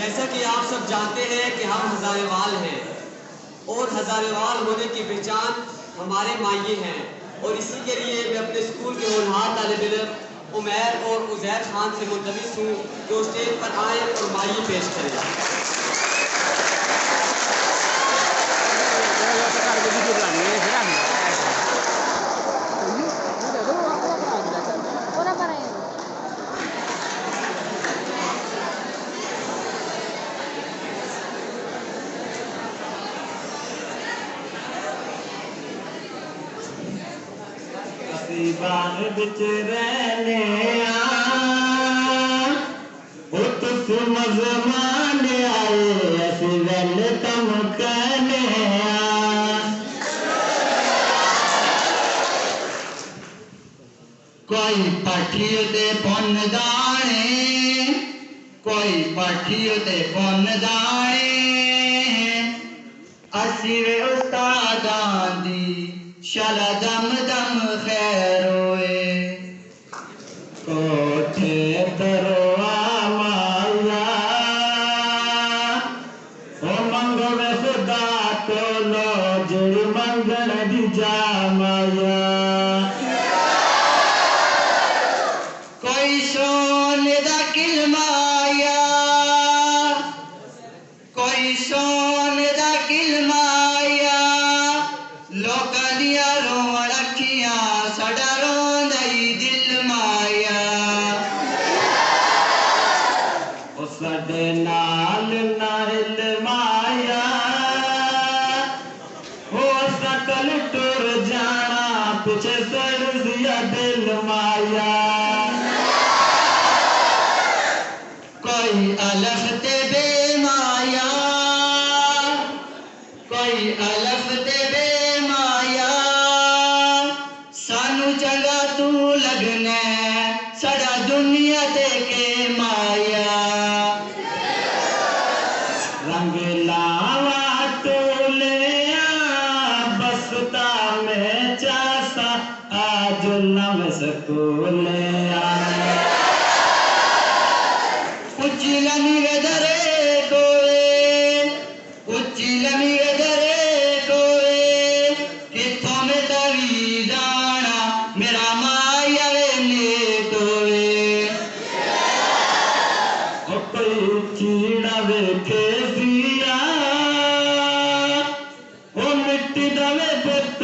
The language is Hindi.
जैसा कि आप सब जानते हैं कि हम हज़ारेवाल हैं और हज़ारेवाल होने की पहचान हमारे मायने हैं और इसी के लिए मैं अपने स्कूल के होनहार तालिब इल्म उमैर और उज़ैर खान से मुल्तमिस हूँ जो स्टेज पर आएँ और मायने पेश करें। बाग बिच रहने उत मज़मान आए असी वेल तम कहने कोई पाठी दे पुन दाने कोई पाठी दे पुन दाने असी वे उस्तादां दी शाला दम दम खैर होए कोठे तरवा माया ओ मंगवे खुदा तो लो जड़ मंगण दी जा माया कोई सोने दा किलमाया कोई सोने दा किलमाया लोकां दियां रोवण अखियां साडा रोंदा ही दिल माया ओ साडे नाल नाल माया हो सकल टुर जाना पिछे सड़ दिया दिल माया कोई अलफ ते बेमाया कोई अलफ ते बेमाया सानू चंगा तू लगने साडा दुनिया ते के माया रंग लावा टोलिया बसता में चासा आज नव स्कूले उच्ची लमी गदरे कोए उच्ची लमी गदरे कोए किथों में तवी जाना मेरा माया वे नेटोए ओ कोई चीड़ा वेखे सिया ओ मिट्टी दवे पुत